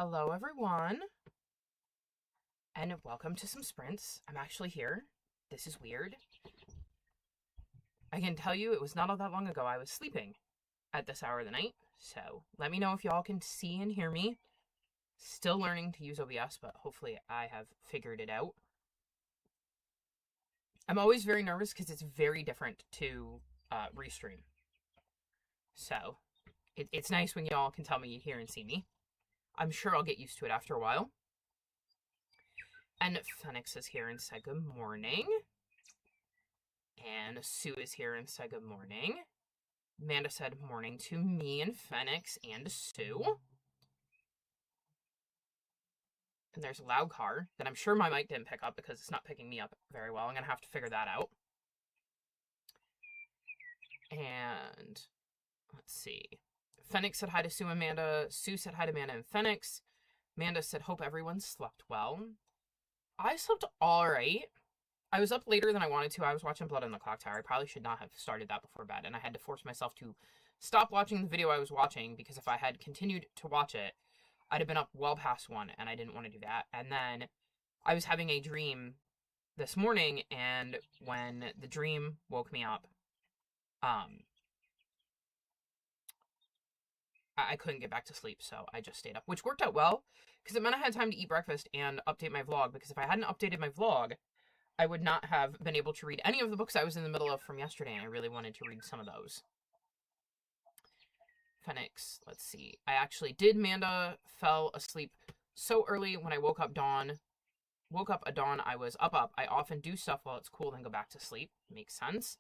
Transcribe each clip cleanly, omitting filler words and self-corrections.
Hello, everyone, and welcome to some sprints. I'm actually here. This is weird. I can tell you it was not all that long ago I was sleeping at this hour of the night, so let me know if y'all can see and hear me. Still learning to use OBS, but hopefully I have figured it out. I'm always very nervous because it's very different to Restream. So it's nice when y'all can tell me you hear and see me. I'm sure I'll get used to it after a while. And Phoenix is here and said good morning. And Sue is here and said good morning. Amanda said morning to me and Phoenix and Sue. And there's a loud car that I'm sure my mic didn't pick up because it's not picking me up very well. I'm going to have to figure that out. And let's see. Phoenix said hi to Sue and Amanda. Sue said hi to Amanda and Phoenix. Amanda said, hope everyone slept well. I slept all right. I was up later than I wanted to. I was watching Blood on the Clock Tower. I probably should not have started that before bed. And I had to force myself to stop watching the video I was watching because if I had continued to watch it, I'd have been up well past 1 and I didn't want to do that. And then I was having a dream this morning, and when the dream woke me up, I couldn't get back to sleep, so I just stayed up, which worked out well, because it meant I had time to eat breakfast and update my vlog, because if I hadn't updated my vlog, I would not have been able to read any of the books I was in the middle of from yesterday, and I really wanted to read some of those. Phoenix, let's see. I actually did. Manda fell asleep so early when I woke up at dawn. I was up. I often do stuff while it's cool, then go back to sleep. Makes sense.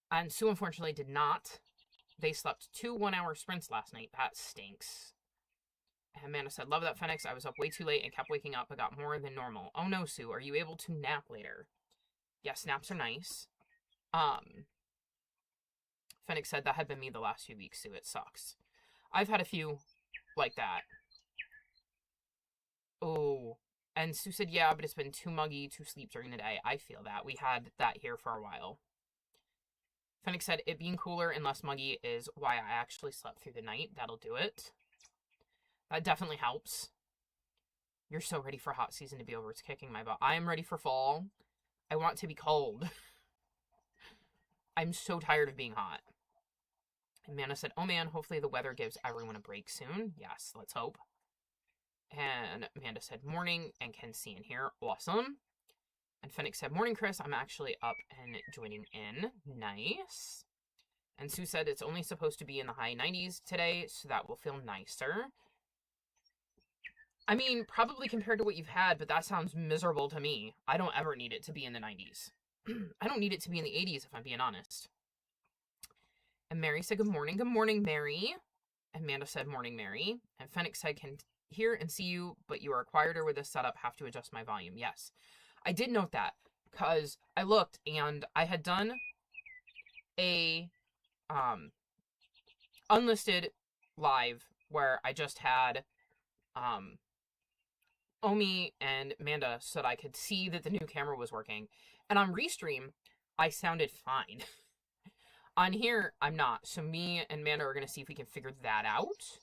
And Sue, unfortunately, did not. They slept 2 one-hour sprints last night. That stinks. And Amanda said, love that, Phoenix. I was up way too late and kept waking up. I got more than normal. Oh no, Sue. Are you able to nap later? Yes, naps are nice. Phoenix said that had been me the last few weeks, Sue. It sucks. I've had a few like that. Oh. And Sue said, yeah, but it's been too muggy to sleep during the day. I feel that. We had that here for a while. Phoenix said, it being cooler and less muggy is why I actually slept through the night. That'll do it. That definitely helps. You're so ready for hot season to be over. It's kicking my butt. I am ready for fall. I want to be cold. I'm so tired of being hot. Amanda said, oh man, hopefully the weather gives everyone a break soon. Yes, let's hope. And Amanda said, morning, and can see and hear. Awesome. And Phoenix said, morning, Chris. I'm actually up and joining in. Nice. And Sue said it's only supposed to be in the high 90s today, so that will feel nicer. I mean, probably compared to what you've had, but that sounds miserable to me. I don't ever need it to be in the 90s. I don't need it to be in the 80s, if I'm being honest. And Mary said, good morning. Good morning, Mary. And Amanda said, morning, Mary. And Phoenix said, can hear and see you, but you are quieter with this setup. Have to adjust my volume. Yes. I did note that, because I looked, and I had done a unlisted live where I just had Omi and Amanda so that I could see that the new camera was working. And on Restream, I sounded fine. On here, I'm not. So me and Amanda are going to see if we can figure that out,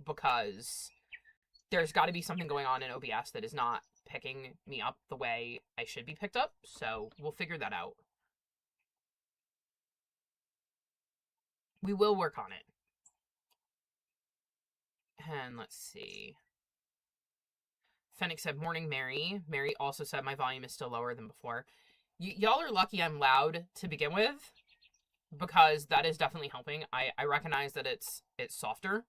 because there's got to be something going on in OBS that is not picking me up the way I should be picked up, so we'll figure that out. We will work on it. And let's see. Phoenix said, morning, Mary. Mary also said my volume is still lower than before. Y'all are lucky I'm loud to begin with, because that is definitely helping. I recognize that it's softer.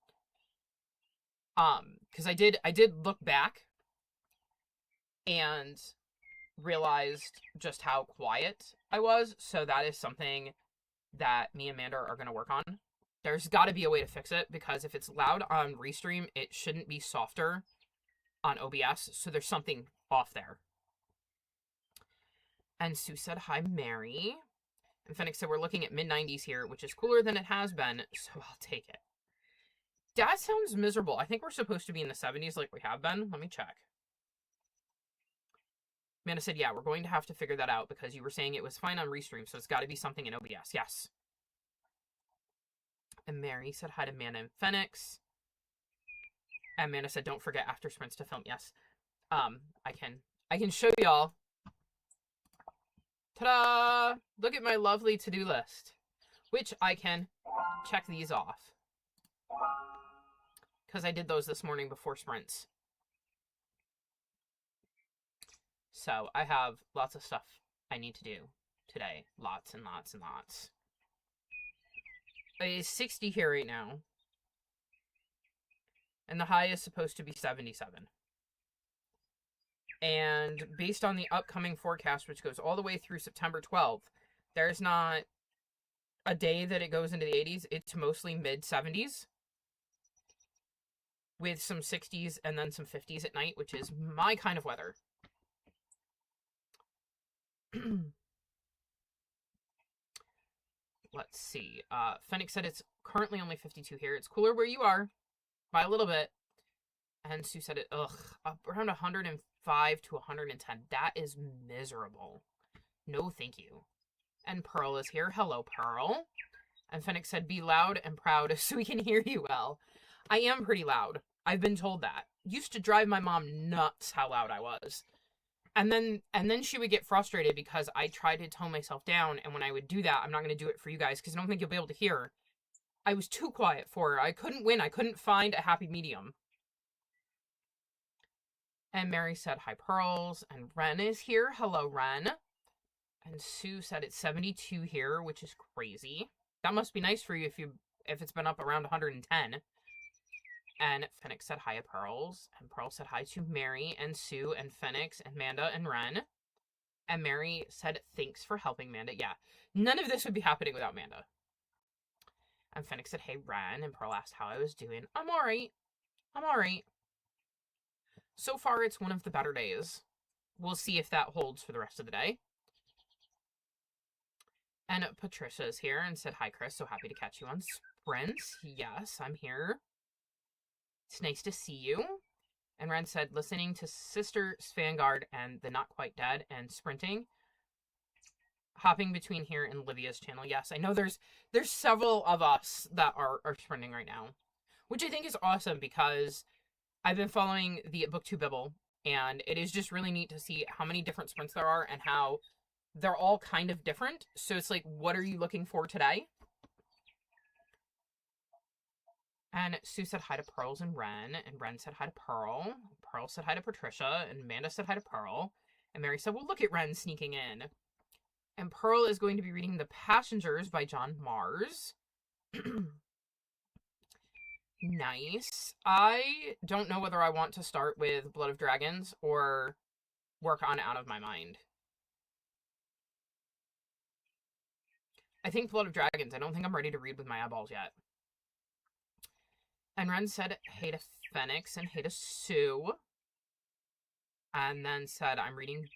Because I did look back and realized just how quiet I was, so that is something that me and Amanda are going to work on. There's got to be a way to fix it, because if it's loud on Restream, it shouldn't be softer on OBS, so there's something off there. And Sue said, hi, Mary. And Phoenix said, we're looking at mid-90s here, which is cooler than it has been, so I'll take it. That sounds miserable. I think we're supposed to be in the 70s like we have been. Let me check. Amanda said, yeah, we're going to have to figure that out, because you were saying it was fine on Restream, so it's got to be something in OBS. Yes. And Mary said hi to Amanda and Phoenix. And Amanda said, don't forget after sprints to film. Yes. I can show y'all. Ta-da! Look at my lovely to-do list, which I can check these off. Because I did those this morning before sprints. So I have lots of stuff I need to do today. Lots and lots and lots. It's 60 here right now. And the high is supposed to be 77. And based on the upcoming forecast, which goes all the way through September 12th, there's not a day that it goes into the 80s. It's mostly mid-70s. With some 60s and then some 50s at night, which is my kind of weather. Let's see. Fennec said it's currently only 52 here. It's cooler where you are by a little bit. And Sue said it, around 105 to 110. That is miserable. No, thank you. And Pearl is here. Hello, Pearl. And Fennec said, be loud and proud so we can hear you well. I am pretty loud. I've been told that. Used to drive my mom nuts how loud I was. And then she would get frustrated because I tried to tone myself down, and when I would do that, I'm not going to do it for you guys because I don't think you'll be able to hear. I was too quiet for her. I couldn't win. I couldn't find a happy medium. And Mary said, hi, Pearls. And Ren is here. Hello, Ren. And Sue said it's 72 here, which is crazy. That must be nice for you if it's been up around 110. And Fennec said hi to Pearls. And Pearl said hi to Mary and Sue and Fennec and Amanda and Ren. And Mary said thanks for helping Amanda. Yeah, none of this would be happening without Amanda. And Fennec said, hey, Ren. And Pearl asked how I was doing. I'm all right. I'm all right. So far, it's one of the better days. We'll see if that holds for the rest of the day. And Patricia's here and said, hi, Chris. So happy to catch you on sprints. Yes, I'm here. It's nice to see you. And Ren said, listening to Sister Svangard and the Not Quite Dead and sprinting. Hopping between here and Livia's channel. Yes, I know there's several of us that are sprinting right now. Which I think is awesome because I've been following the BookTubeBibble. And it is just really neat to see how many different sprints there are and how they're all kind of different. So it's like, what are you looking for today? And Sue said hi to Pearls and Ren said hi to Pearl. Pearl said hi to Patricia, and Amanda said hi to Pearl. And Mary said, well, look at Ren sneaking in. And Pearl is going to be reading The Passengers by John Mars. Nice. I don't know whether I want to start with Blood of Dragons or work on Out of My Mind. I think Blood of Dragons. I don't think I'm ready to read with my eyeballs yet. And Ren said hey to Fennec and hey to Sue. And then said, I'm reading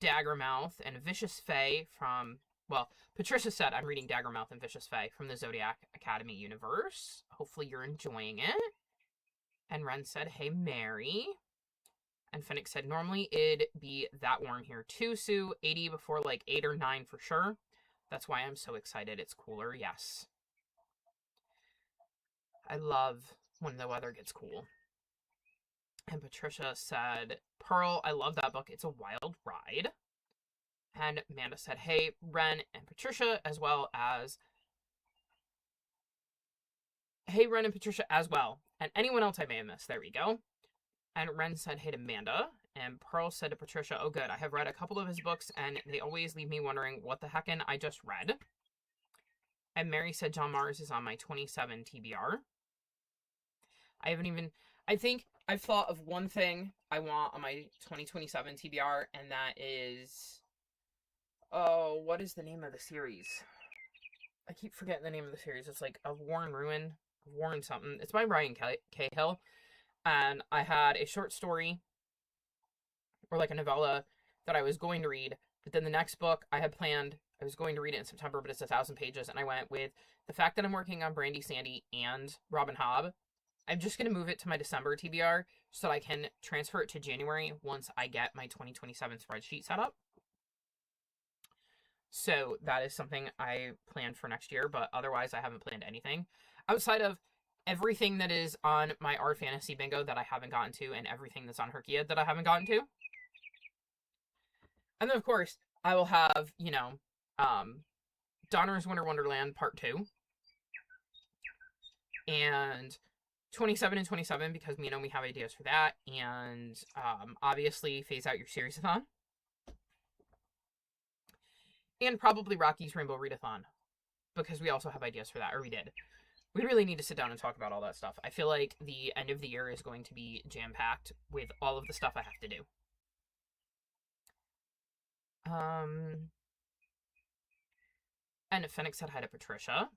Daggermouth and Vicious Fae from, well, Patricia said I'm reading Daggermouth and Vicious Fae from the Zodiac Academy universe. Hopefully you're enjoying it. And Ren said, hey, Mary. And Fennec said, normally it'd be that warm here too, Sue. 80 before like 8 or 9 for sure. That's why I'm so excited. It's cooler, yes. I love when the weather gets cool. And Patricia said, Pearl, I love that book. It's a wild ride. And Amanda said, hey, Ren and Patricia, as well as... Hey, Ren and Patricia, as well. And anyone else I may have missed. There we go. And Ren said, hey to Amanda. And Pearl said to Patricia, oh, good. I have read a couple of his books, and they always leave me wondering what the heckin' I just read. And Mary said, John Mars is on my 27 TBR. I think I've thought of one thing I want on my 2027 TBR, and that is, oh, what is the name of the series? I keep forgetting the name of the series. It's like Of War and Ruin, Of War and something. It's by Ryan Cahill, and I had a short story, or like a novella, that I was going to read, but then the next book I had planned, I was going to read it in September, but it's 1,000 pages, and I went with the fact that I'm working on Brandy Sandy and Robin Hobb. I'm just going to move it to my December TBR so that I can transfer it to January once I get my 2027 spreadsheet set up. So that is something I planned for next year, but otherwise I haven't planned anything. Outside of everything that is on my Art Fantasy Bingo that I haven't gotten to, and everything that's on Herkia that I haven't gotten to. And then, of course, I will have, you know, Donner's Winter Wonderland Part 2. And 27 and 27, because, you know, we have ideas for that. And, obviously, phase out your Series-a-thon. And probably Rocky's Rainbow Readathon, because we also have ideas for that, or we did. We really need to sit down and talk about all that stuff. I feel like the end of the year is going to be jam-packed with all of the stuff I have to do. And Fennec said hi to Patricia.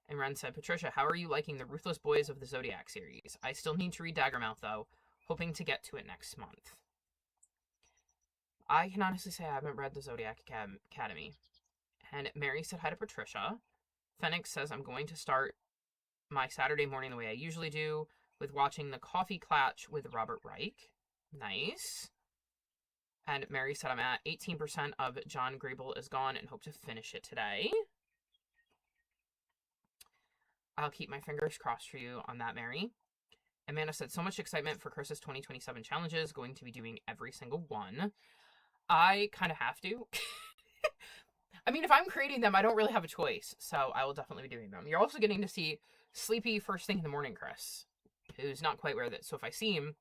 And Ren said, Patricia, how are you liking the Ruthless Boys of the Zodiac series? I still need to read Daggermouth, though, hoping to get to it next month. I can honestly say I haven't read the Zodiac Academy. And Mary said hi to Patricia. Fennec says, I'm going to start my Saturday morning the way I usually do, with watching the Coffee Clatch with Robert Reich. Nice. And Mary said, I'm at 18% of John Grable is Gone and hope to finish it today. I'll keep my fingers crossed for you on that, Mary. Amanda said, so much excitement for Chris's 2027 challenges, going to be doing every single one. I kind of have to. I mean, if I'm creating them, I don't really have a choice, so I will definitely be doing them. You're also getting to see Sleepy first thing in the morning, Chris, who's not quite with it. So if I see him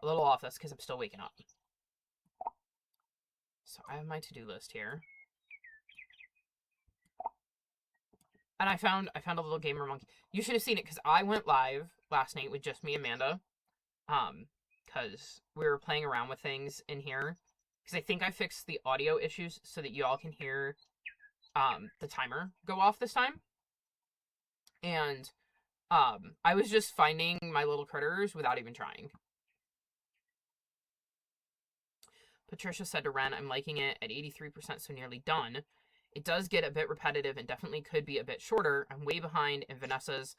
a little off, that's because I'm still waking up. So I have my to-do list here. And I found a little gamer monkey. You should have seen it, because I went live last night with just me and Amanda. Because we were playing around with things in here. Because I think I fixed the audio issues so that you all can hear the timer go off this time. And I was just finding my little critters without even trying. Patricia said to Ren, I'm liking it at 83%, so nearly done. It does get a bit repetitive and definitely could be a bit shorter. I'm way behind in Vanessa's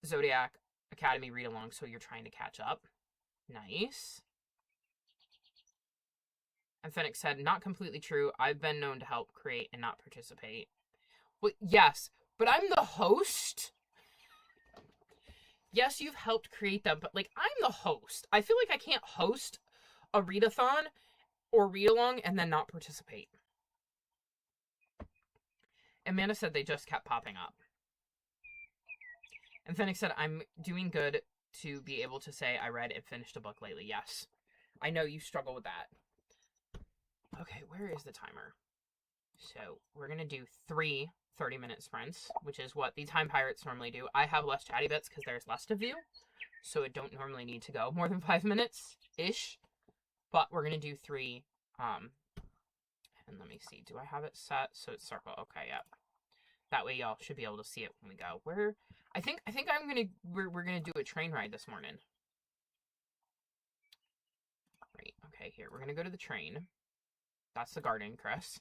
Zodiac Academy read-along, so you're trying to catch up. Nice. And Fennec said, not completely true. I've been known to help create and not participate. Well, yes, but I'm the host. Yes, you've helped create them, but, like, I'm the host. I feel like I can't host a readathon or read-along and then not participate. Amanda said they just kept popping up. And Fennec said, I'm doing good to be able to say I read and finished a book lately. Yes. I know you struggle with that. Okay, where is the timer? So, we're going to do 3 30-minute sprints, which is what the Time Pirates normally do. I have less chatty bits because there's less to view, so it don't normally need to go more than 5 minutes-ish. But we're going to do 3, and let me see. Do I have it set so it's circle? Okay, yep. That way y'all should be able to see it when we go. I think we're gonna do a train ride this morning. Right, okay, here. We're gonna go to the train. That's the garden, Chris.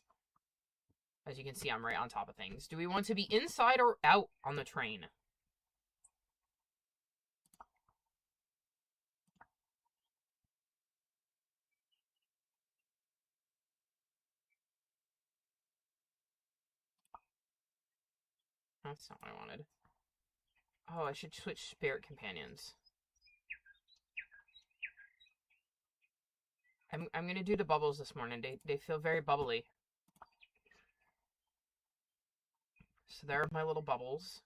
As you can see, I'm right on top of things. Do we want to be inside or out on the train? That's not what I wanted. Oh, I should switch spirit companions. I'm gonna do the bubbles this morning. They feel very bubbly. So there are my little bubbles.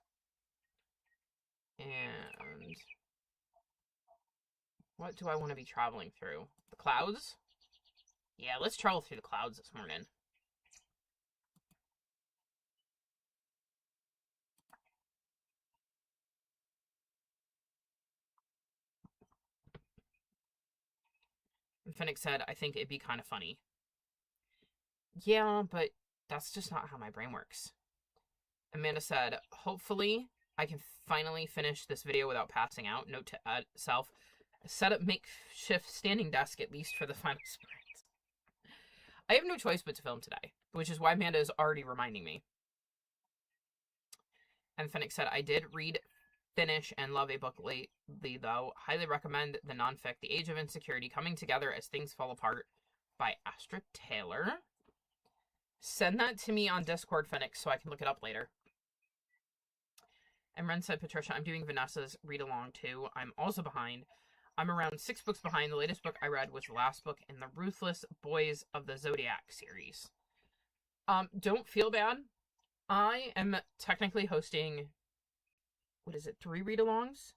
And what do I want to be traveling through? The clouds? Yeah, let's travel through the clouds this morning. And Fennec said, I think it'd be kind of funny. Yeah, but that's just not how my brain works. Amanda said, hopefully I can finally finish this video without passing out. Note to self, set up makeshift standing desk at least for the final sprint. I have no choice but to film today, which is why Amanda is already reminding me. And Fennec said, I did read, finish, and love a book lately, though. Highly recommend the nonfic, The Age of Insecurity, Coming Together as Things Fall Apart by Astra Taylor. Send that to me on Discord, Fennec, so I can look it up later. And Ren said, Patricia, I'm doing Vanessa's read-along too. I'm also behind. I'm around 6 books behind. The latest book I read was the last book in the Ruthless Boys of the Zodiac series. Don't feel bad. I am technically hosting, what is it, 3 read-alongs?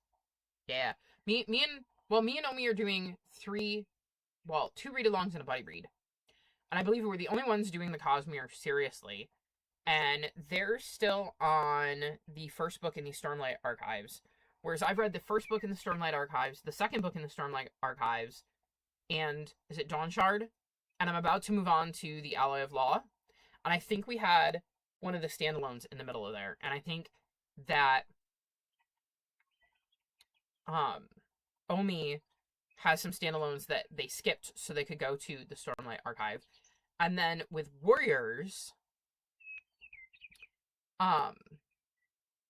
Yeah. Me and Omi are doing 2 read-alongs and a buddy read. And I believe we're the only ones doing the Cosmere seriously. And they're still on the first book in the Stormlight Archives. Whereas I've read the first book in the Stormlight Archives, the second book in the Stormlight Archives, and is it Dawnshard? And I'm about to move on to the Alloy of Law. And I think we had one of the standalones in the middle of there. And I think that Omi has some standalones that they skipped so they could go to the Stormlight Archive. And then with Warriors,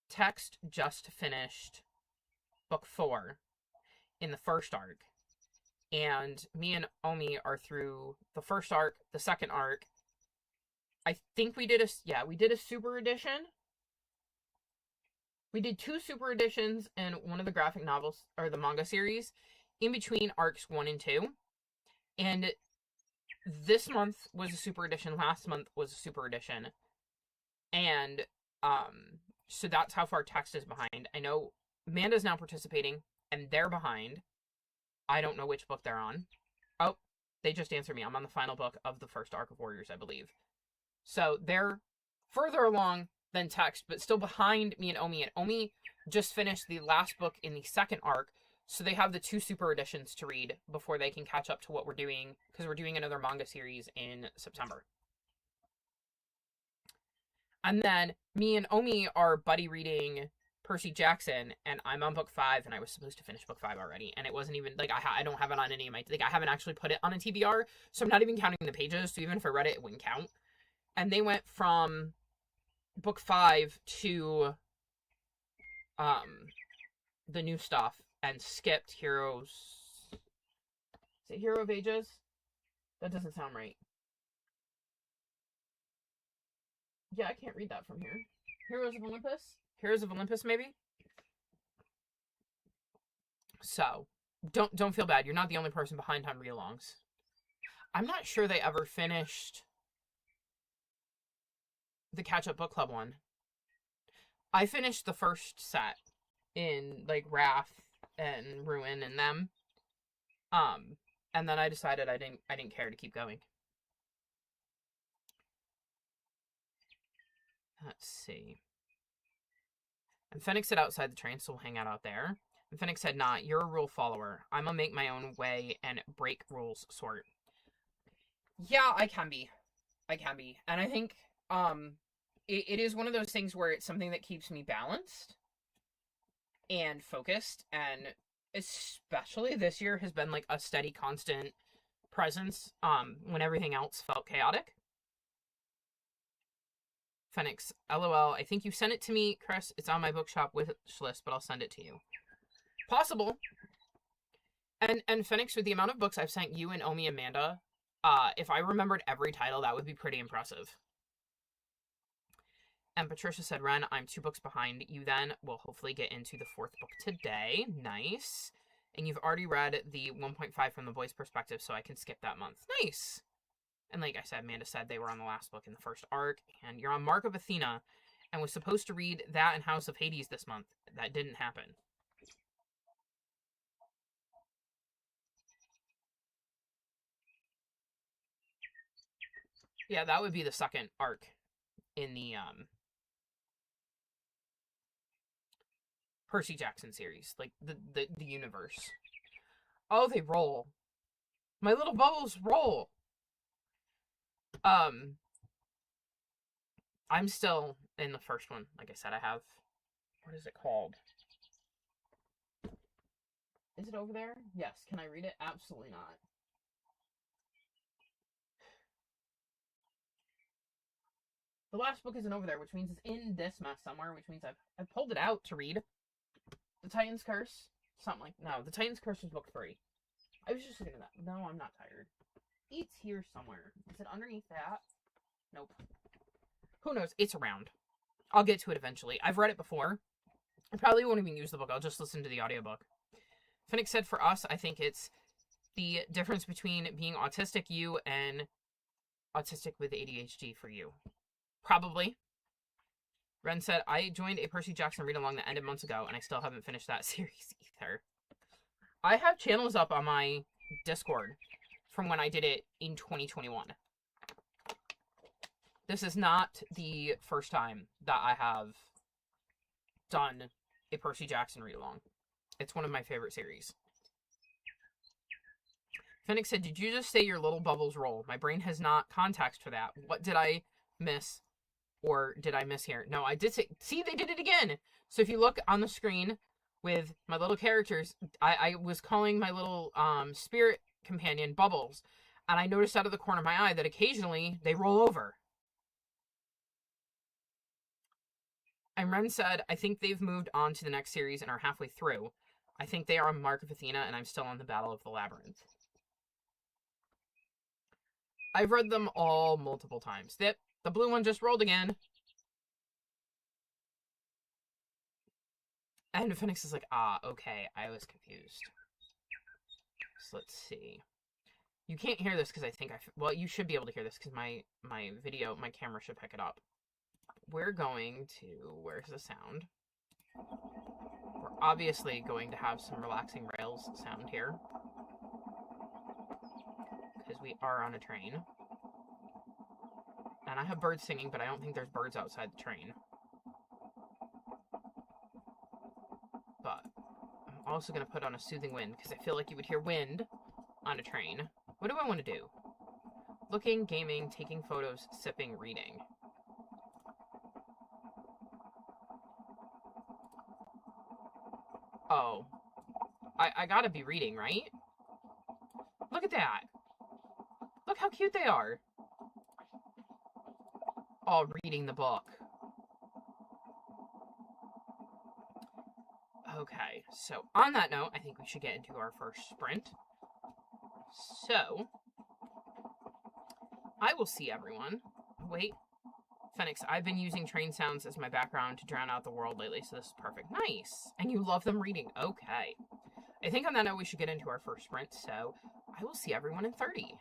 Text just finished book 4 in the first arc. And me and Omi are through the first arc, the second arc. I think we did a super edition. We did 2 super editions and one of the graphic novels, or the manga series, in between arcs 1 and 2. And this month was a super edition, last month was a super edition. And, so that's how far Text is behind. I know Amanda's now participating, and they're behind. I don't know which book they're on. Oh, they just answered me. I'm on the final book of the first arc of Warriors, I believe. So they're further along than Text, but still behind me and Omi. And Omi just finished the last book in the second arc, so they have the 2 super editions to read before they can catch up to what we're doing, because we're doing another manga series in September. And then me and Omi are buddy reading Percy Jackson, and I'm on book 5, and I was supposed to finish book 5 already, and it wasn't even, like, I don't have it on any of my, like, I haven't actually put it on a TBR, so I'm not even counting the pages, so even if I read it, it wouldn't count. And they went from book 5 to, the new stuff, and skipped Heroes. Is it Hero of Ages? That doesn't sound right. Yeah, I can't read that from here. Heroes of Olympus? Heroes of Olympus, maybe? So, don't feel bad. You're not the only person behind on read-alongs. I'm not sure they ever finished the Catch-Up Book Club one. I finished the first set in, like, Wrath and Ruin and them. And then I decided I didn't care to keep going. Let's see. And Fennec said outside the train, so we'll hang out there. And Fennec said, nah, you're a rule follower. I'm gonna make my own way and break rules sort. Yeah, I can be. And I think, it is one of those things where it's something that keeps me balanced and focused, and especially this year has been, like, a steady, constant presence, when everything else felt chaotic. Phoenix, LOL, I think you sent it to me, Chris. It's on my bookshop wish list, but I'll send it to you. Possible. And Phoenix, with the amount of books I've sent you and Omi Amanda, if I remembered every title, that would be pretty impressive. And Patricia said, Ren, I'm 2 books behind you then. We'll hopefully get into the 4th book today. Nice. And you've already read the 1.5 from the boys' perspective, so I can skip that month. Nice. And like I said, Amanda said they were on the last book in the first arc. And you're on Mark of Athena, and was supposed to read that and House of Hades this month. That didn't happen. Yeah, that would be the second arc in the, Percy Jackson series. Like, the universe. Oh, they roll. My little bubbles roll. I'm still in the first one. Like I said, I have... What is it called? Is it over there? Yes. Can I read it? Absolutely not. The last book isn't over there, which means it's in this mess somewhere, which means I've pulled it out to read. The Titan's Curse? Something like... No, The Titan's Curse was book 3. I was just looking at that. No, I'm not tired. It's here somewhere. Is it underneath that? Nope. Who knows? It's around. I'll get to it eventually. I've read it before. I probably won't even use the book. I'll just listen to the audiobook. Phoenix said, for us, I think it's the difference between being autistic you and autistic with ADHD for you. Probably. Ren said, I joined a Percy Jackson read-along that ended months ago, and I still haven't finished that series either. I have channels up on my Discord from when I did it in 2021. This is not the first time that I have done a Percy Jackson read-along. It's one of my favorite series. Phoenix said, did you just say your little bubbles roll? My brain has not context for that. What did I miss? Or did I mishear? No, I did say... See, they did it again! So if you look on the screen with my little characters, I was calling my little spirit companion Bubbles. And I noticed out of the corner of my eye that occasionally they roll over. And Ren said, I think they've moved on to the next series and are halfway through. I think they are on Mark of Athena and I'm still on the Battle of the Labyrinth. I've read them all multiple times. The blue one just rolled again. And Phoenix is like, okay, I was confused. So let's see. You can't hear this because I think well, you should be able to hear this because my video, my camera should pick it up. We're going to, where's the sound? We're obviously going to have some relaxing rails sound here. Because we are on a train. And I have birds singing, but I don't think there's birds outside the train. But I'm also going to put on a soothing wind, because I feel like you would hear wind on a train. What do I want to do? Looking, gaming, taking photos, sipping, reading. Oh. I gotta be reading, right? Look at that. Look how cute they are. All reading the book. Okay, so on that note, I think we should get into our first sprint. So, I will see everyone. Wait. Phoenix, I've been using train sounds as my background to drown out the world lately, so this is perfect. Nice. And you love them reading. Okay. I think on that note, we should get into our first sprint, so I will see everyone in 30.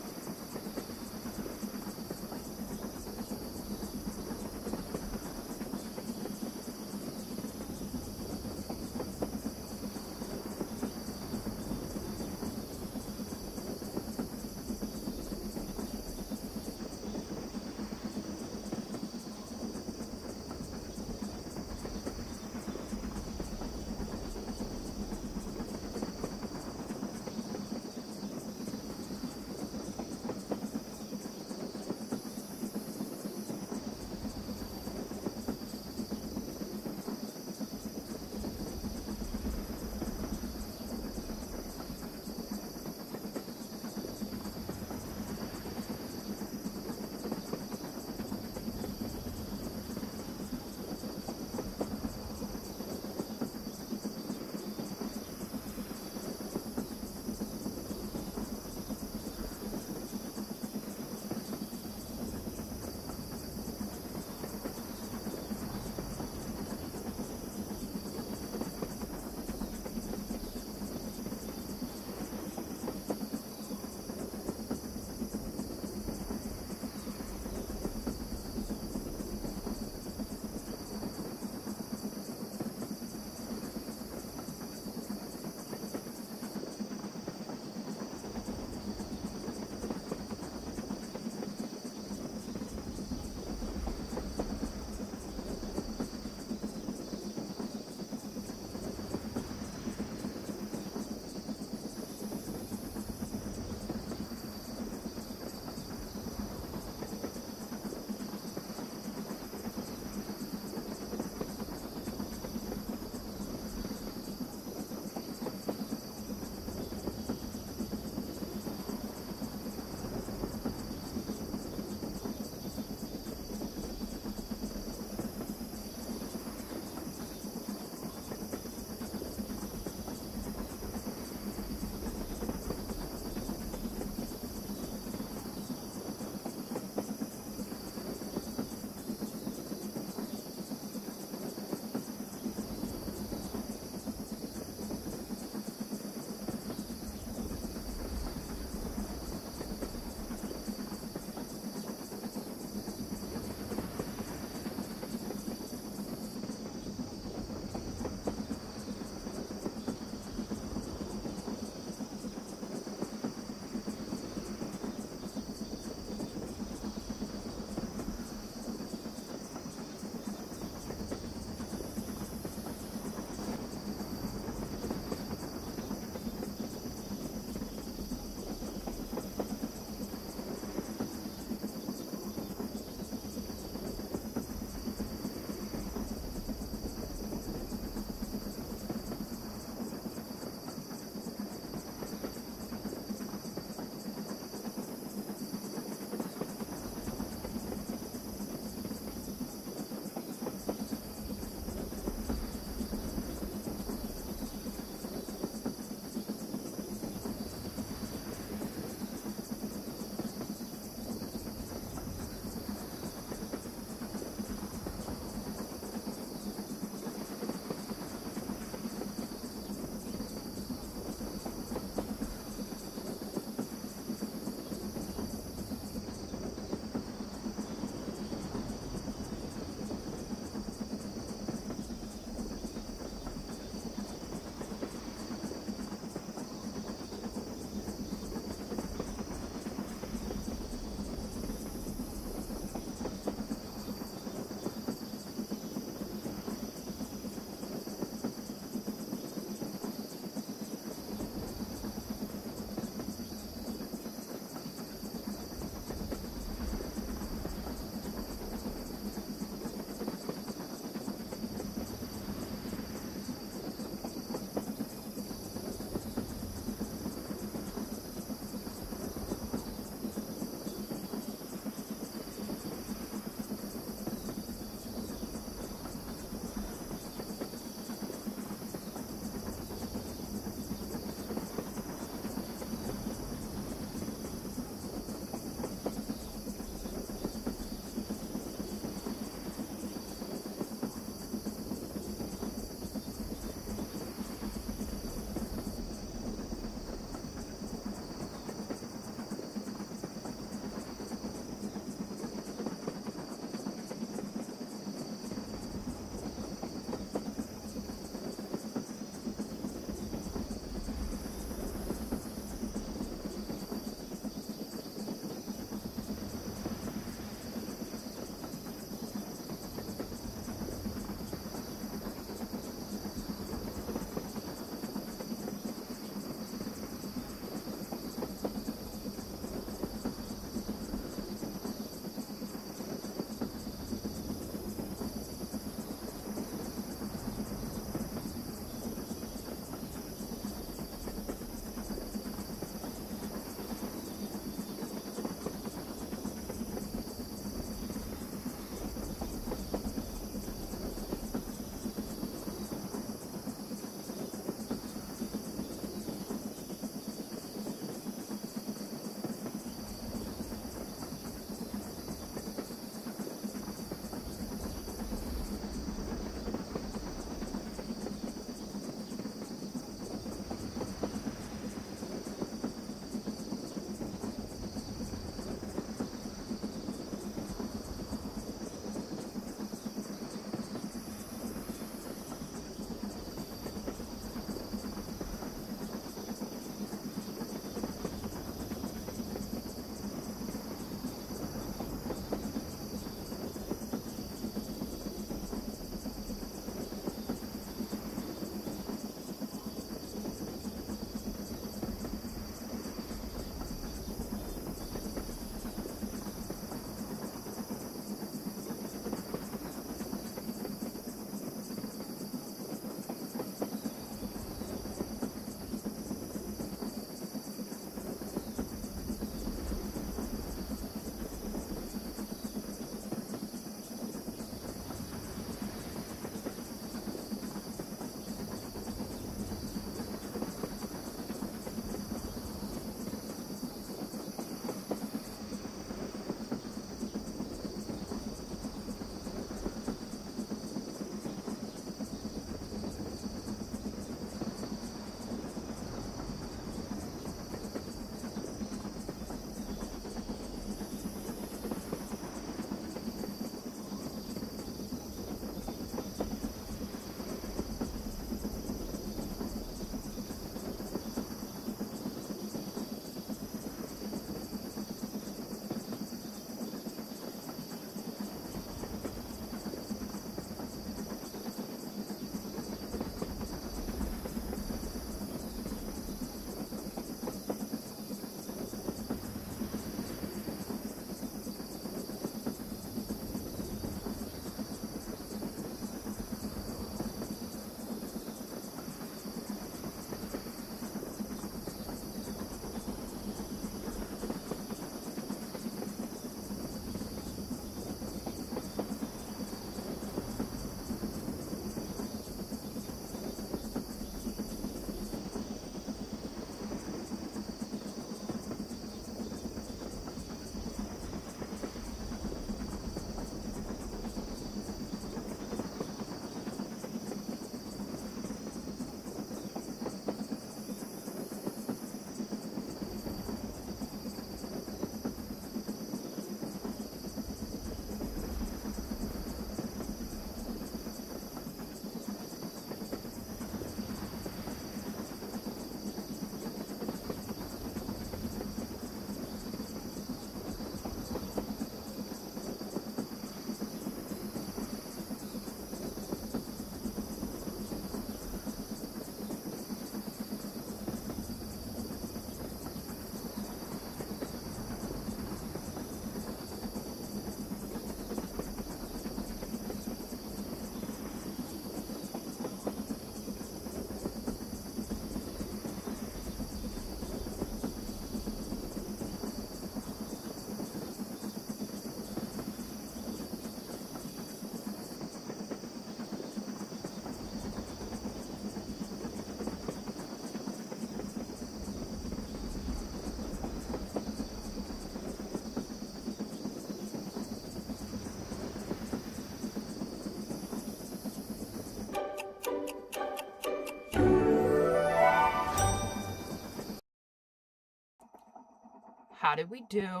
how did we do?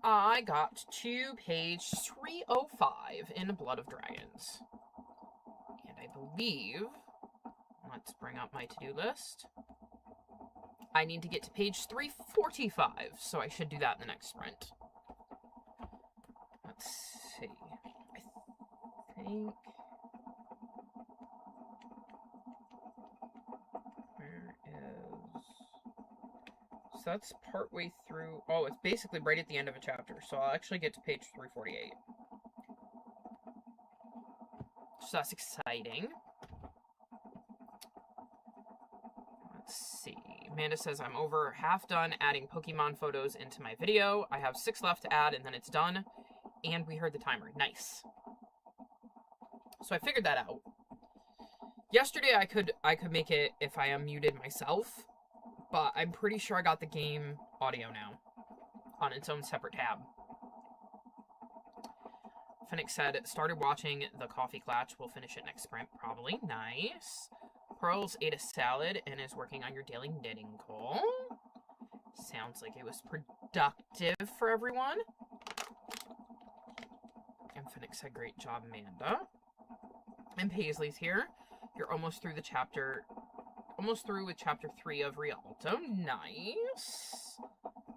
I got to page 305 in Blood of Dragons. And I believe, let's bring up my to-do list. I need to get to page 345, so I should do that in the next sprint. Let's see. I think... Where is... So that's partway through... Oh, it's basically right at the end of a chapter, so I'll actually get to page 348. So that's exciting. Let's see. Amanda says, I'm over half done adding Pokemon photos into my video. I have 6 left to add, and then it's done. And we heard the timer. Nice. So I figured that out. Yesterday I could make it if I unmuted myself, but I'm pretty sure I got the game audio now on its own separate tab. Phoenix said, started watching the Coffee Clatch. We'll finish it next sprint, probably. Nice. Pearls ate a salad and is working on your daily knitting goal. Sounds like it was productive for everyone. And Phoenix said, great job, Amanda. And Paisley's here. You're almost through the chapter... Almost through with chapter 3 of Rialto. Nice.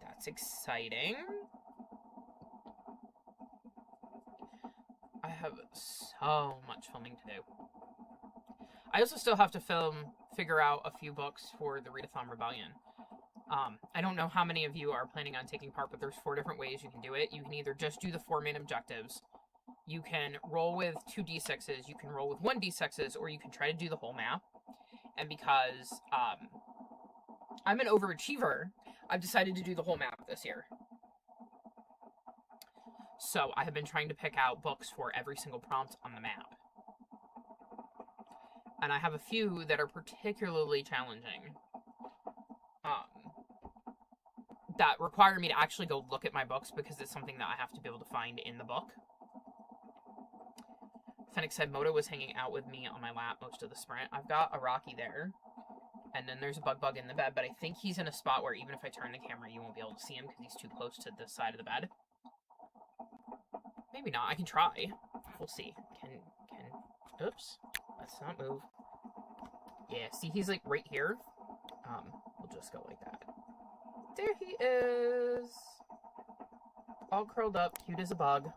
That's exciting. I have so much filming to do. I also still have to figure out a few books for the Readathon Rebellion. I don't know how many of you are planning on taking part, but there's 4 different ways you can do it. You can either just do the 4 main objectives. You can roll with 2 d6s, you can roll with 1 d6s, or you can try to do the whole map. And because I'm an overachiever, I've decided to do the whole map this year. So I have been trying to pick out books for every single prompt on the map. And I have a few that are particularly challenging. That require me to actually go look at my books because it's something that I have to be able to find in the book. Phoenix said Moto was hanging out with me on my lap most of the sprint. I've got a Rocky there. And then there's a Bug in the bed, but I think he's in a spot where even if I turn the camera, you won't be able to see him because he's too close to the side of the bed. Maybe not. I can try. We'll see. Oops. Let's not move. Yeah, see, he's like right here. We'll just go like that. There he is. All curled up, cute as a bug.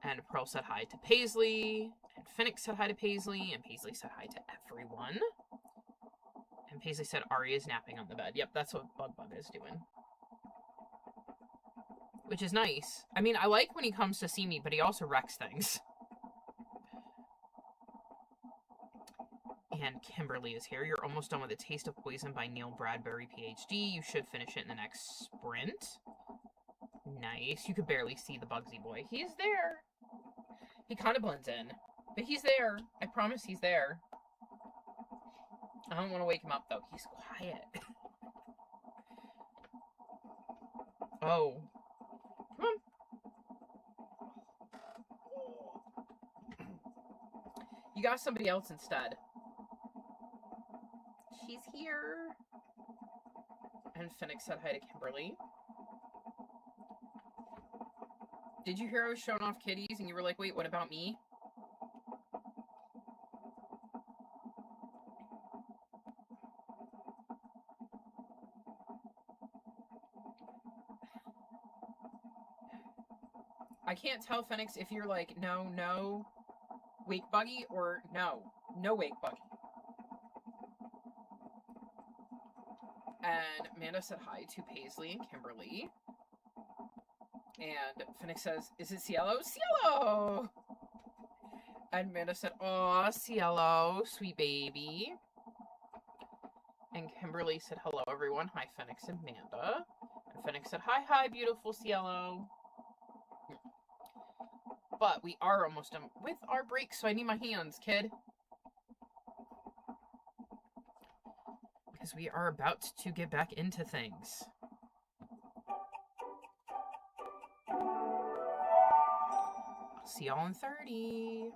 And Pearl said hi to Paisley, and Phoenix said hi to Paisley, and Paisley said hi to everyone. And Paisley said Ari is napping on the bed. Yep, that's what Bug is doing. Which is nice. I mean, I like when he comes to see me, but he also wrecks things. And Kimberly is here. You're almost done with A Taste of Poison by Neil Bradbury, PhD. You should finish it in the next sprint. Nice. You could barely see the Bugsy boy. He is there. He kind of blends in. But he's there. I promise he's there. I don't want to wake him up, though. He's quiet. Oh. Come on. You got somebody else instead. She's here. And Phoenix said hi to Kimberly. Did you hear I was showing off kitties and you were like, wait, what about me? I can't tell, Phoenix, if you're like, no, wake buggy, or no wake buggy. And Amanda said hi to Paisley and Kimberly. And Phoenix says, is it Cielo? Cielo! And Amanda said, aw, Cielo, sweet baby. And Kimberly said, hello, everyone. Hi, Phoenix and Amanda. And Phoenix said, hi, beautiful Cielo. But we are almost done with our break, so I need my hands, kid. Because we are about to get back into things. See y'all in 30.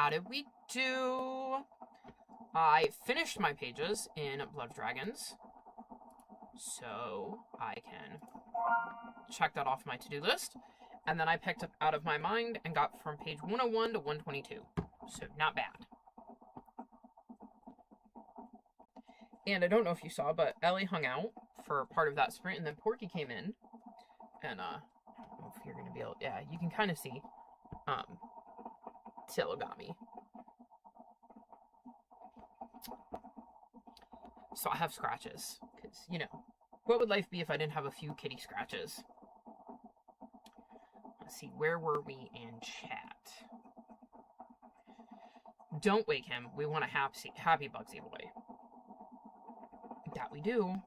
how did we do? I finished my pages in Blood of Dragons, so I can check that off my to-do list. And then I picked up Out of My Mind and got from page 101 to 122, so not bad. And I don't know if you saw, but Ellie hung out for part of that sprint, and then Porky came in, and I don't know if you're gonna be able, yeah, you can kind of see, Tilogami. So I have scratches, because, you know, what would life be if I didn't have a few kitty scratches? Let's see, where were we in chat? Don't wake him. We want a happy Bugsy boy. That we do.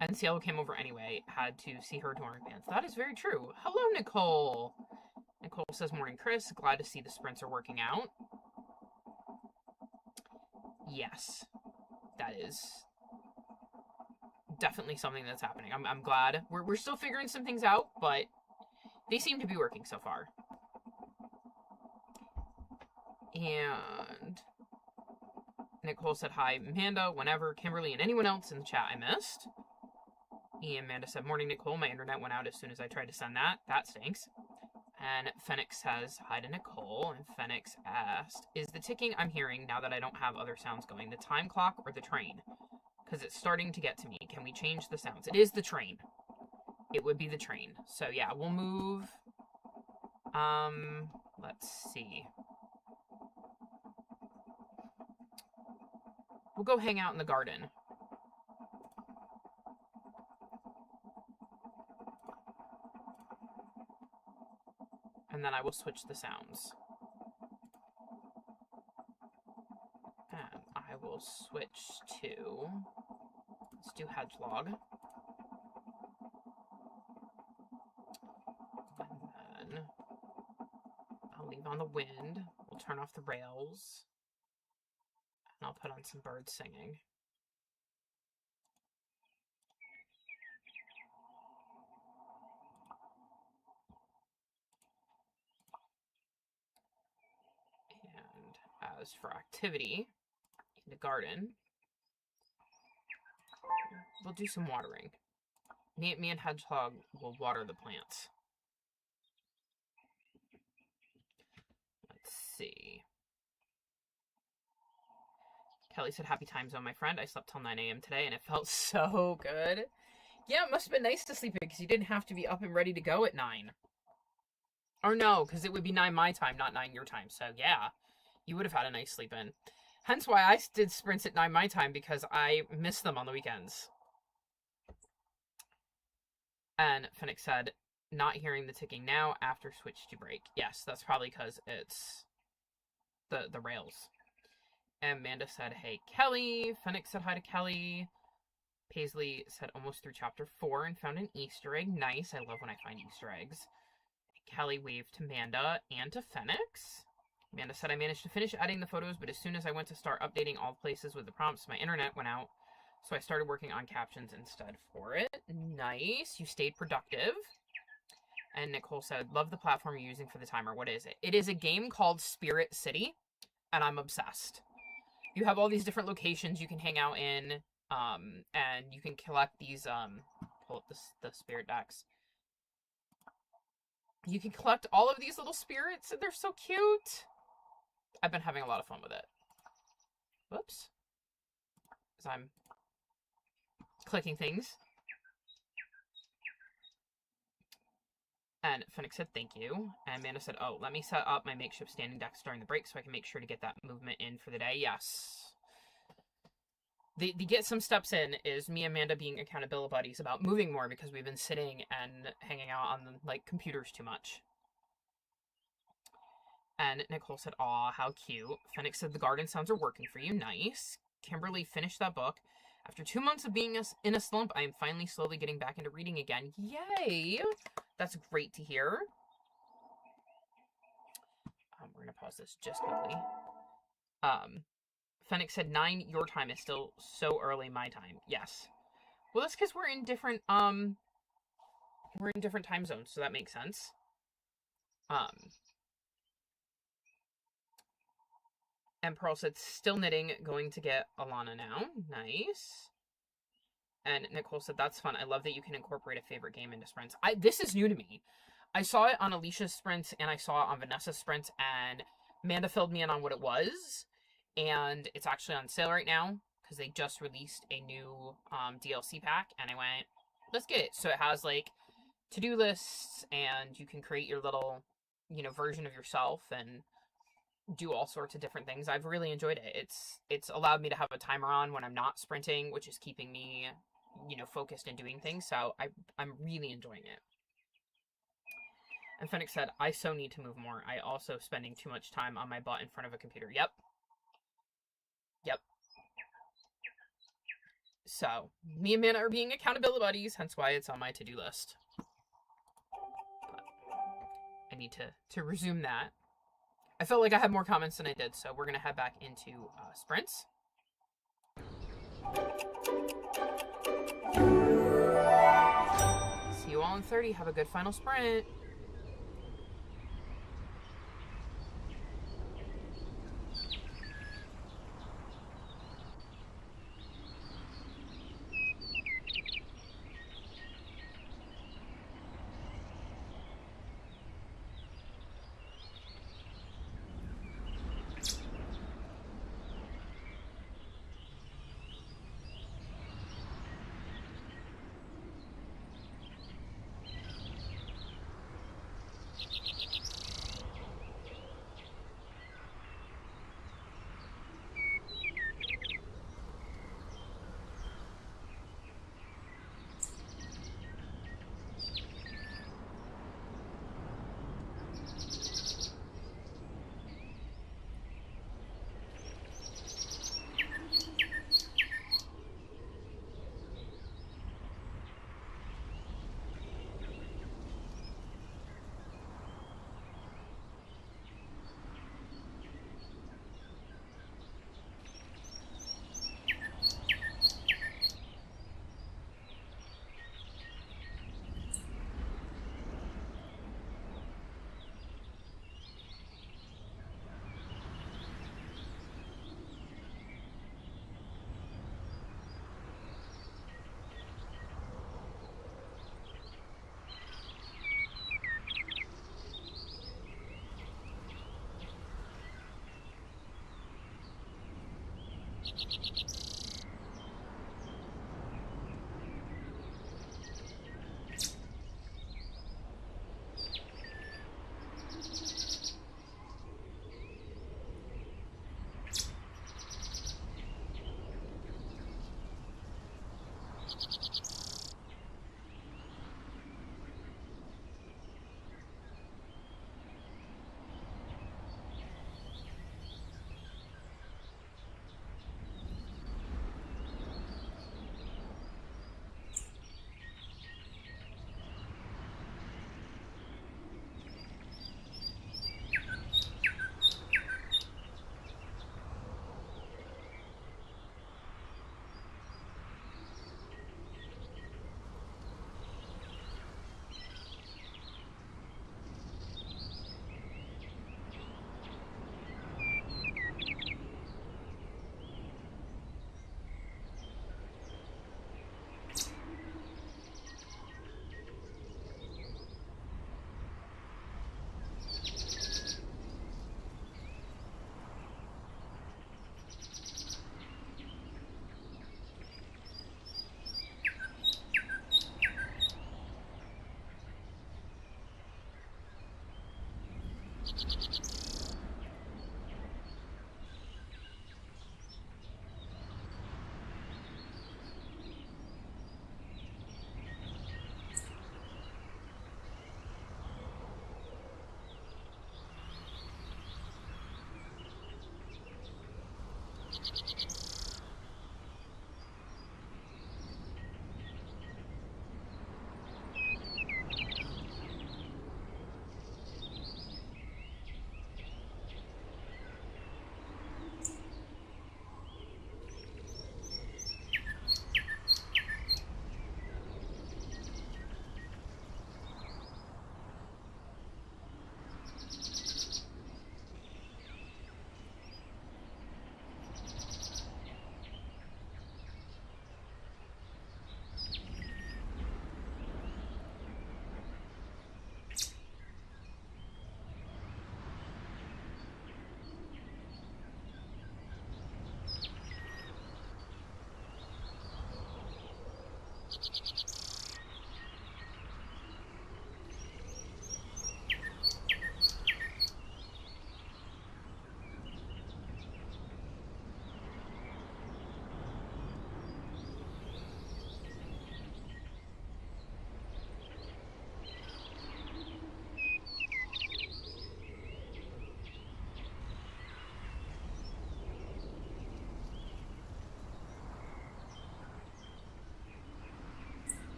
And Cielo came over anyway. Had to see her touring bands. That is very true. Hello, Nicole. Nicole says, morning, Chris. Glad to see the sprints are working out. Yes. That is definitely something that's happening. I'm glad. We're still figuring some things out, but they seem to be working so far. And Nicole said hi, Amanda, whenever, Kimberly, and anyone else in the chat I missed. And Amanda said, morning, Nicole. My internet went out as soon as I tried to send that. That stinks. And Phoenix says hi to Nicole. And Phoenix asked, is the ticking I'm hearing now that I don't have other sounds going the time clock or the train? Because it's starting to get to me. Can we change the sounds? It is the train. It would be the train. So yeah, we'll move. Let's see. We'll go hang out in the garden. And then I will switch the sounds. And I will switch to, let's do Hedgelog. And then I'll leave on the wind. We'll turn off the rails. And I'll put on some birds singing. And as for activity in the garden, we'll do some watering. Me and Hedgehog will water the plants. Let's see. Kelly said, happy time zone, my friend. I slept till 9 a.m. today, and it felt so good. Yeah, it must have been nice to sleep in, because you didn't have to be up and ready to go at 9. Or no, because it would be 9 my time, not 9 your time. So, yeah, you would have had a nice sleep in. Hence why I did sprints at 9 my time, because I missed them on the weekends. And Phoenix said, not hearing the ticking now after switch to break. Yes, that's probably because it's the rails. And Amanda said, hey, Kelly. Phoenix said hi to Kelly. Paisley said almost through chapter 4 and found an Easter egg. Nice. I love when I find Easter eggs. Kelly waved to Amanda and to Phoenix. Amanda said, I managed to finish editing the photos, but as soon as I went to start updating all places with the prompts, my internet went out. So I started working on captions instead for it. Nice. You stayed productive. And Nicole said, love the platform you're using for the timer. What is it? It is a game called Spirit City, and I'm obsessed. You have all these different locations you can hang out in, and you can collect these, pull up the spirit decks. You can collect all of these little spirits, and they're so cute. I've been having a lot of fun with it. Whoops. Because I'm clicking things. And Phoenix said, thank you. And Amanda said, oh, let me set up my makeshift standing decks during the break so I can make sure to get that movement in for the day. Yes. The get some steps in is me and Amanda being accountability buddies about moving more because we've been sitting and hanging out on the, computers too much. And Nicole said, aw, how cute. Phoenix said, the garden sounds are working for you. Nice. Kimberly finished that book. After 2 months of being in a slump, I am finally slowly getting back into reading again. Yay! That's great to hear. We're going to pause this just quickly. Phoenix said 9 your time is still so early my time. Yes. Well, that's because we're in different time zones, so that makes sense. And Pearl said, still knitting, going to get Alana now. Nice. And Nicole said, that's fun. I love that you can incorporate a favorite game into sprints. This is new to me. I saw it on Alicia's sprints, and I saw it on Vanessa's sprints, and Amanda filled me in on what it was. And it's actually on sale right now, because they just released a new DLC pack, and I went, let's get it. So it has, like, to-do lists, and you can create your little, version of yourself, and do all sorts of different things. I've really enjoyed it. It's allowed me to have a timer on when I'm not sprinting, which is keeping me, focused and doing things. So I'm really enjoying it. And Phoenix said, I so need to move more. I also spending too much time on my butt in front of a computer. Yep. So me and Mana are being accountability buddies, hence why it's on my to-do list. But I need to resume that. I felt like I had more comments than I did, so we're going to head back into sprints. See you all in 30. Have a good final sprint.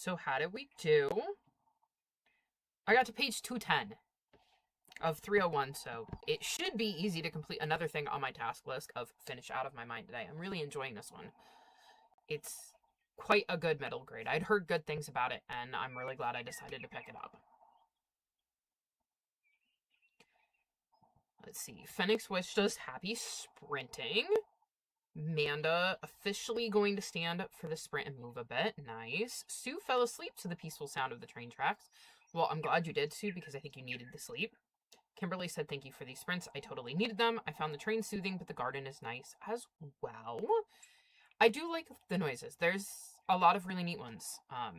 So how did we do? I got to page 210 of 301, so it should be easy to complete another thing on my task list of Finish Out of My Mind today. I'm really enjoying this one. It's quite a good middle grade. I'd heard good things about it, and I'm really glad I decided to pick it up. Let's see. Phoenix wished us happy sprinting. Manda officially going to stand up for the sprint and move a bit. Nice. Sue fell asleep to the peaceful sound of the train tracks. Well, I'm glad you did, Sue, because I think you needed the sleep. Kimberly said, thank you for these sprints. I totally needed them. I found the train soothing, but the garden is nice as well. I do like the noises. There's a lot of really neat ones. I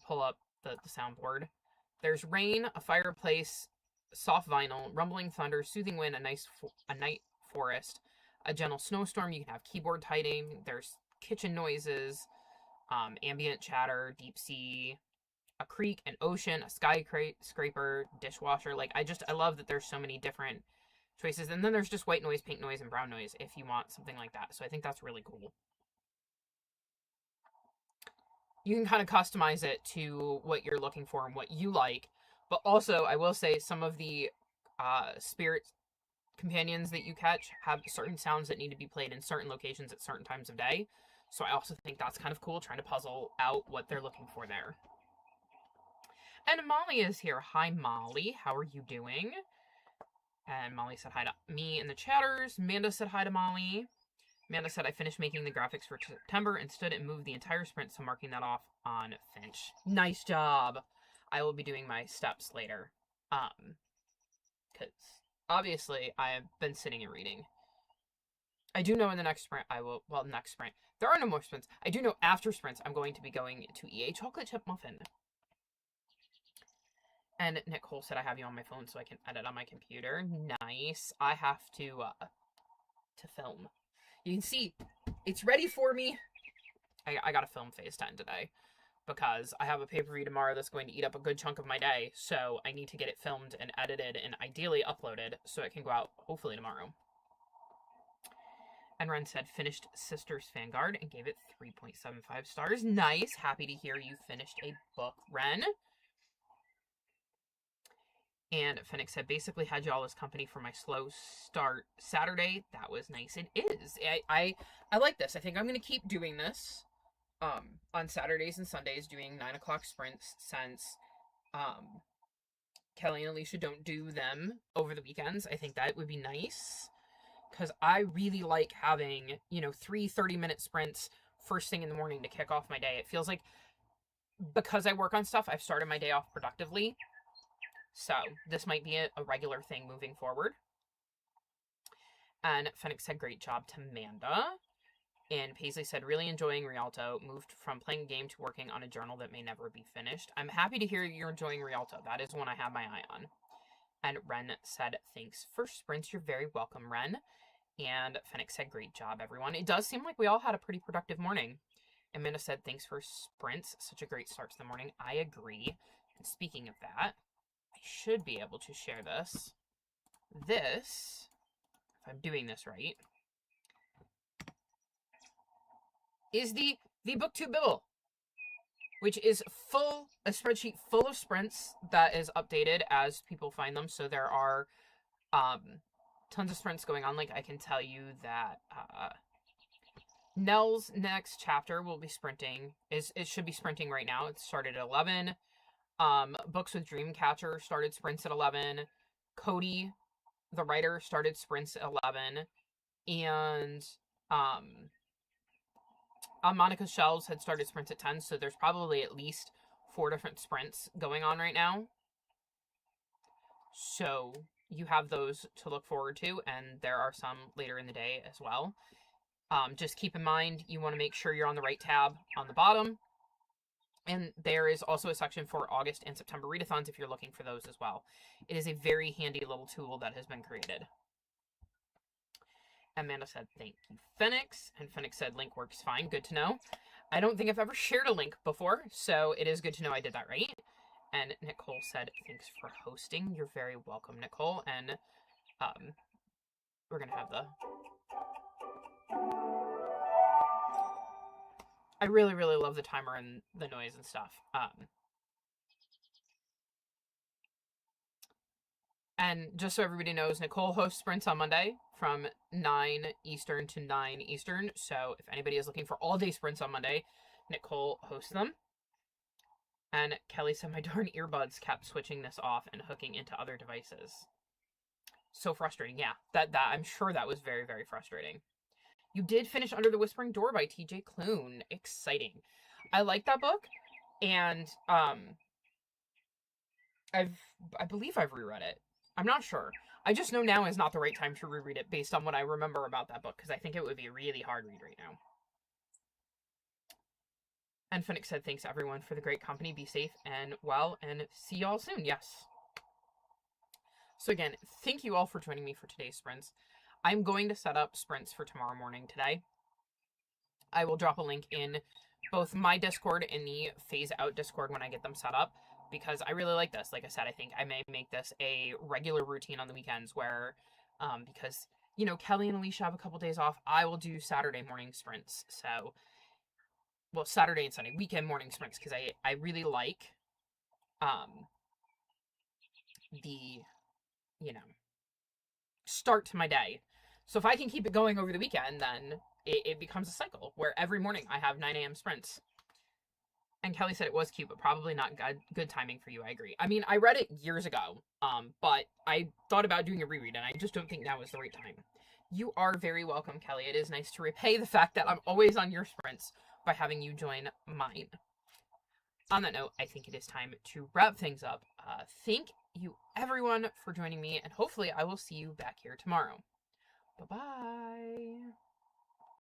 pull up the soundboard. There's rain, a fireplace, soft vinyl, rumbling thunder, soothing wind, a night forest, a gentle snowstorm. You can have keyboard typing. There's kitchen noises, ambient chatter, deep sea, a creek, an ocean, a skyscraper, dishwasher. Like, I love that there's so many different choices. And then there's just white noise, pink noise, and brown noise if you want something like that. So I think that's really cool. You can kind of customize it to what you're looking for and what you like. But also, I will say, some of the spirit companions that you catch have certain sounds that need to be played in certain locations at certain times of day. So I also think that's kind of cool, trying to puzzle out what they're looking for there. And Molly is here. Hi, Molly. How are you doing? And Molly said hi to me in the chatters. Amanda said hi to Molly. Amanda said, I finished making the graphics for September and stood and moved the entire sprint, so marking that off on Finch. Nice job. I will be doing my steps later. Because obviously I have been sitting and reading. I do know in the next sprint next sprint. There are no more sprints. I do know after sprints I'm going to be going to EA Chocolate Chip Muffin. And Nicole said, I have you on my phone so I can edit on my computer. Nice. I have to film. You can see, it's ready for me. I got to film Phase 10 today because I have a pay-per-view tomorrow that's going to eat up a good chunk of my day, so I need to get it filmed and edited and ideally uploaded so it can go out hopefully tomorrow. And Ren said, finished Sisters Vanguard and gave it 3.75 stars. Nice. Happy to hear you finished a book, Ren. And Phoenix said, basically had y'all as company for my slow start Saturday. That was nice. It is. I like this. I think I'm going to keep doing this on Saturdays and Sundays, doing 9 o'clock sprints, since Kelly and Alicia don't do them over the weekends. I think that would be nice, because I really like having, 3 30-minute sprints first thing in the morning to kick off my day. It feels like, because I work on stuff, I've started my day off productively. So, this might be a regular thing moving forward. And Phoenix said, great job to Amanda. And Paisley said, really enjoying Rialto. Moved from playing a game to working on a journal that may never be finished. I'm happy to hear you're enjoying Rialto. That is one I have my eye on. And Ren said, thanks for sprints. You're very welcome, Ren. And Phoenix said, great job, everyone. It does seem like we all had a pretty productive morning. Amanda said, thanks for sprints. Such a great start to the morning. I agree. And speaking of that, I should be able to share this. This, if I'm doing this right, is the BookTube Bibble, which is a spreadsheet full of sprints that is updated as people find them. So there are tons of sprints going on. Like, I can tell you that Nell's next chapter will be sprinting. It should be sprinting right now. It started at 11. Books with Dreamcatcher started sprints at 11. Cody, the writer, started sprints at 11. And Monica's Shelves had started sprints at 10, so there's probably at least 4 different sprints going on right now. So you have those to look forward to, and there are some later in the day as well. Just keep in mind, you want to make sure you're on the right tab on the bottom. And there is also a section for August and September readathons if you're looking for those as well. It is a very handy little tool that has been created. Amanda said, thank you, Phoenix. And Phoenix said, link works fine. Good to know. I don't think I've ever shared a link before, so it is good to know I did that right. And Nicole said, thanks for hosting. You're very welcome, Nicole. And we're going to have the... I really, really love the timer and the noise and stuff. And just so everybody knows, Nicole hosts sprints on Monday from 9 Eastern to 9 Eastern. So if anybody is looking for all-day sprints on Monday, Nicole hosts them. And Kelly said my darn earbuds kept switching this off and hooking into other devices. So frustrating. Yeah, that I'm sure that was very, very frustrating. You did finish Under the Whispering Door by TJ Klune. Exciting. I like that book, and I believe I've reread it. I'm not sure. I just know now is not the right time to reread it based on what I remember about that book, because I think it would be a really hard read right now. And Phoenix said, thanks everyone for the great company. Be safe and well, and see y'all soon. Yes. So again, thank you all for joining me for today's sprints. I'm going to set up sprints for tomorrow morning today. I will drop a link in both my Discord and the Phase Out Discord when I get them set up, because I really like this. Like I said, I think I may make this a regular routine on the weekends where, because, you know, Kelly and Alicia have a couple days off, I will do Saturday morning sprints. So, well, Saturday and Sunday, weekend morning sprints, because I really like, the, you know, start to my day. So if I can keep it going over the weekend, then it becomes a cycle where every morning I have 9 a.m. sprints. And Kelly said it was cute, but probably not good timing for you. I agree. I mean, I read it years ago, but I thought about doing a reread, and I just don't think now is the right time. You are very welcome, Kelly. It is nice to repay the fact that I'm always on your sprints by having you join mine. On that note, I think it is time to wrap things up. Thank you, everyone, for joining me, and hopefully I will see you back here tomorrow. Bye-bye.